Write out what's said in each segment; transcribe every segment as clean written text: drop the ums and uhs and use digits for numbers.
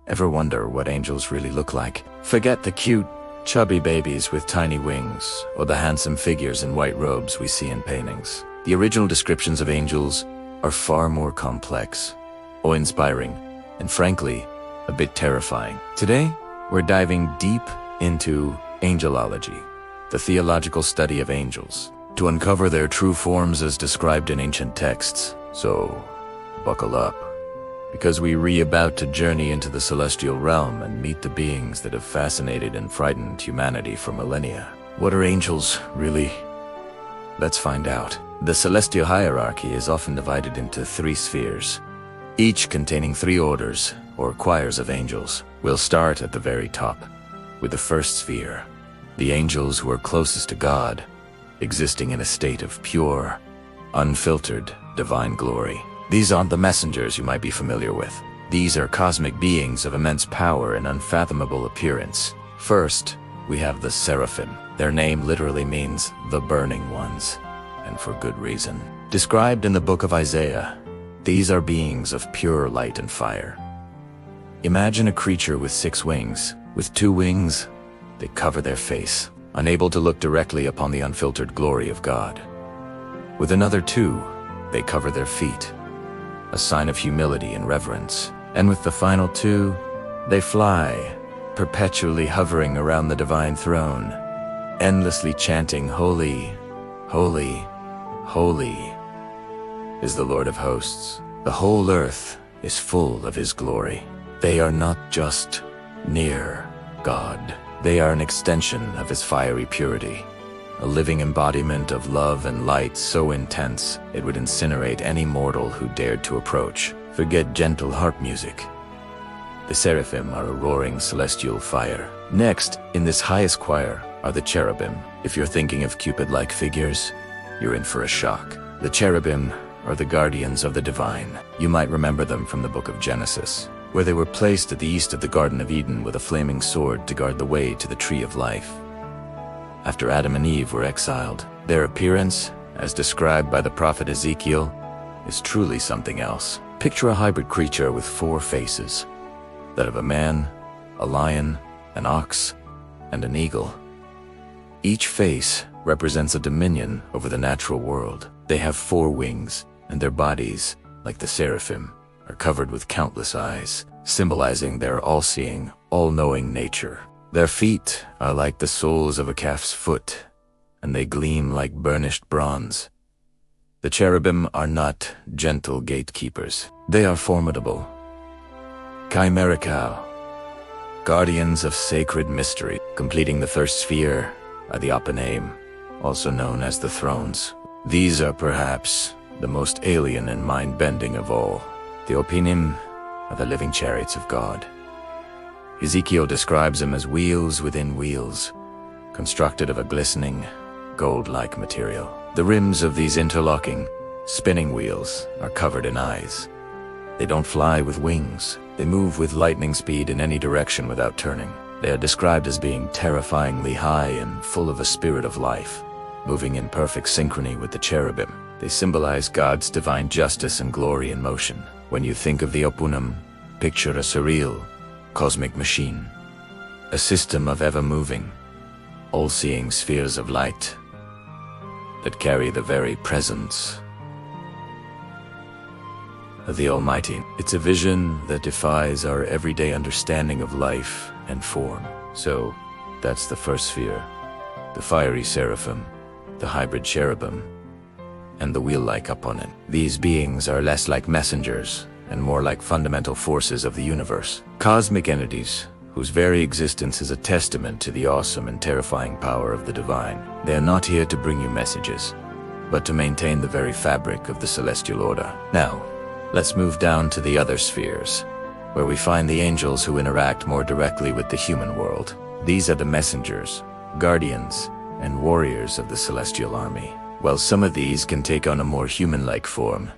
Ever wonder what angels really look like? Forget the cute, chubby babies with tiny wings, or the handsome figures in white robes we see in paintings. The original descriptions of angels are far more complex, awe-inspiring, and frankly, a bit terrifying. Today, we're diving deep into angelology, the theological study of angels, to uncover their true forms as described in ancient texts. So, buckle up, because we're about to journey into the celestial realm and meet the beings that have fascinated and frightened humanity for millennia. What are angels, really? Let's find out. The celestial hierarchy is often divided into 3 spheres, each containing 3 orders, or choirs of angels. We'll start at the very top, with the first sphere, the angels who are closest to God, existing in a state of pure, unfiltered, divine glory. These aren't the messengers you might be familiar with. These are cosmic beings of immense power and unfathomable appearance. First, we have the seraphim. Their name literally means the burning ones, and for good reason. Described in the book of Isaiah, these are beings of pure light and fire. Imagine a creature with 6 wings. With 2 wings, they cover their face, unable to look directly upon the unfiltered glory of God. With another 2, they cover their feet, a sign of humility and reverence. And with the final 2, they fly, perpetually hovering around the divine throne, endlessly chanting, "Holy, holy, holy is the Lord of hosts." The whole earth is full of his glory. They are not just near God. They are an extension of his fiery purity, a living embodiment of love and light so intense it would incinerate any mortal who dared to approach. Forget gentle harp music. The seraphim are a roaring celestial fire. Next, in this highest choir, are the cherubim. If you're thinking of Cupid-like figures, you're in for a shock. The cherubim are the guardians of the divine. You might remember them from the book of Genesis, where they were placed at the east of the Garden of Eden with a flaming sword to guard the way to the tree of life. After Adam and Eve were exiled, their appearance, as described by the prophet Ezekiel, is truly something else. Picture a hybrid creature with 4 faces, that of a man, a lion, an ox, and an eagle. Each face represents a dominion over the natural world. They have 4 wings, and their bodies, like the seraphim, are covered with countless eyes, symbolizing their all-seeing, all-knowing nature. Their feet are like the soles of a calf's foot, and they gleam like burnished bronze. The cherubim are not gentle gatekeepers. They are formidable, chimerical, guardians of sacred mystery. Completing the first sphere are the Ophanim, also known as the thrones. These are perhaps the most alien and mind-bending of all. The Ophanim are the living chariots of God. Ezekiel describes them as wheels within wheels, constructed of a glistening, gold-like material. The rims of these interlocking, spinning wheels are covered in eyes. They don't fly with wings. They move with lightning speed in any direction without turning. They are described as being terrifyingly high and full of a spirit of life, moving in perfect synchrony with the cherubim. They symbolize God's divine justice and glory in motion. When you think of the Ophanim, picture a surreal, cosmic machine, a system of ever-moving, all-seeing spheres of light that carry the very presence of the Almighty. It's a vision that defies our everyday understanding of life and form. So, that's the first sphere, the fiery seraphim, the hybrid cherubim, and the wheel-like opponent. These beings are less like messengers and more like fundamental forces of the universe, cosmic entities whose very existence is a testament to the awesome and terrifying power of the divine. They are not here to bring you messages, but to maintain the very fabric of the celestial order. Now, let's move down to the other spheres, where we find the angels who interact more directly with the human world. These are the messengers, guardians, and warriors of the celestial army. While some of these can take on a more human-like form,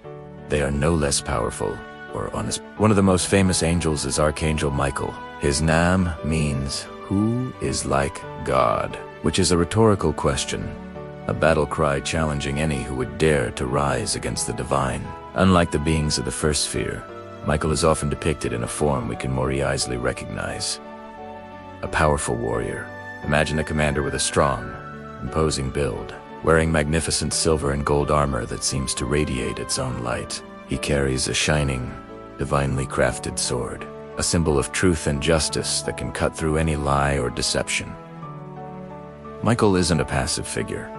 they are no less powerful or honest. One of the most famous angels is Archangel Michael. His name means, "Who is like God?" which is a rhetorical question, a battle cry challenging any who would dare to rise against the divine. Unlike the beings of the first sphere, Michael is often depicted in a form we can more easily recognize. A powerful warrior. Imagine a commander with a strong, imposing build, wearing magnificent silver and gold armor that seems to radiate its own light. He carries a shining, divinely crafted sword, a symbol of truth and justice that can cut through any lie or deception. Michael isn't a passive figure.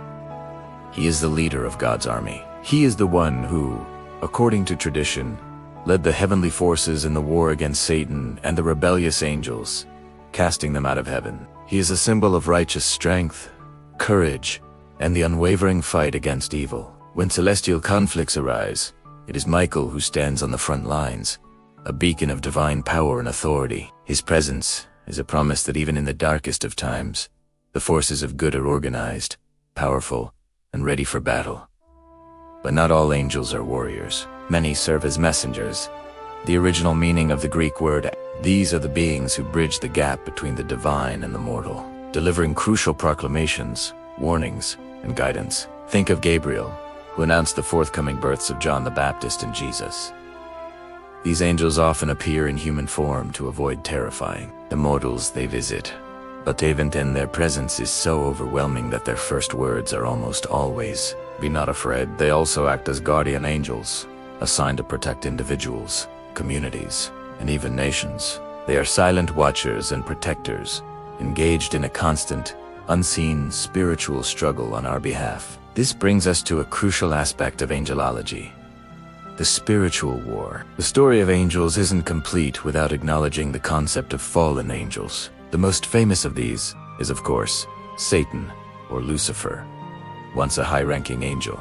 He is the leader of God's army. He is the one who, according to tradition, led the heavenly forces in the war against Satan and the rebellious angels, casting them out of heaven. He is a symbol of righteous strength, courage, and the unwavering fight against evil. When celestial conflicts arise, it is Michael who stands on the front lines, a beacon of divine power and authority. His presence is a promise that even in the darkest of times, the forces of good are organized, powerful, and ready for battle. But not all angels are warriors. Many serve as messengers. The original meaning of the Greek word, these are the beings who bridge the gap between the divine and the mortal, delivering crucial proclamations, warnings, and guidance. Think of Gabriel, who announced the forthcoming births of John the Baptist and Jesus. These angels often appear in human form to avoid terrifying the mortals they visit. But even then, their presence is so overwhelming that their first words are almost always, "Be not afraid." They also act as guardian angels, assigned to protect individuals, communities, and even nations. They are silent watchers and protectors, engaged in a constant, unseen spiritual struggle on our behalf. This brings us to a crucial aspect of angelology: the spiritual war. The story of angels isn't complete without acknowledging the concept of fallen angels. The most famous of these is, of course, Satan, or Lucifer, once a high-ranking angel,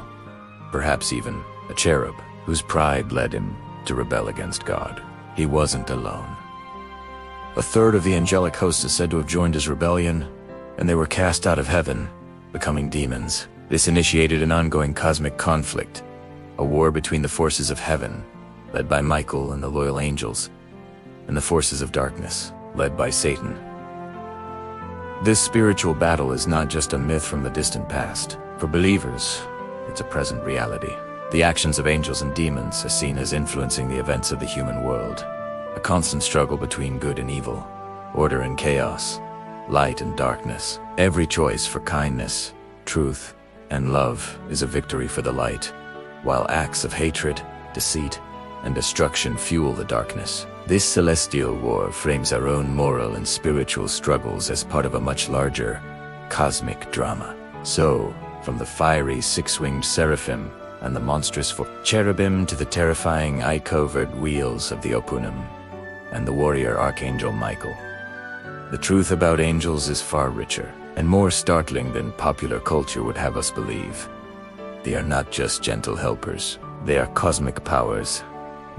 perhaps even a cherub, whose pride led him to rebel against God. He wasn't alone. A third of the angelic host is said to have joined his rebellion, and they were cast out of heaven, becoming demons. This initiated an ongoing cosmic conflict, a war between the forces of heaven, led by Michael and the loyal angels, and the forces of darkness, led by Satan. This spiritual battle is not just a myth from the distant past. For believers, it's a present reality. The actions of angels and demons are seen as influencing the events of the human world, a constant struggle between good and evil, order and chaos, light and darkness. Every choice for kindness, truth, and love is a victory for the light, while acts of hatred, deceit, and destruction fuel the darkness. This celestial war frames our own moral and spiritual struggles as part of a much larger, cosmic drama. So, from the fiery six-winged seraphim and the monstrous cherubim to the terrifying eye-covered wheels of the Opunam and the warrior archangel Michael, the truth about angels is far richer and more startling than popular culture would have us believe. They are not just gentle helpers. They are cosmic powers,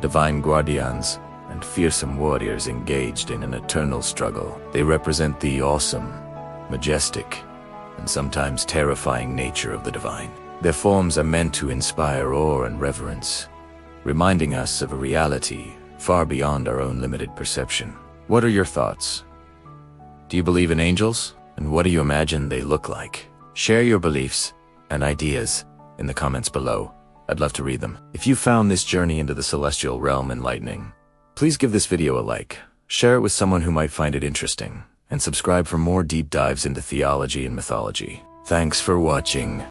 divine guardians, and fearsome warriors engaged in an eternal struggle. They represent the awesome, majestic, and sometimes terrifying nature of the divine. Their forms are meant to inspire awe and reverence, reminding us of a reality far beyond our own limited perception. What are your thoughts? Do you believe in angels? And what do you imagine they look like? Share your beliefs and ideas in the comments below. I'd love to read them. If you found this journey into the celestial realm enlightening, please give this video a like, share it with someone who might find it interesting, and subscribe for more deep dives into theology and mythology. Thanks for watching.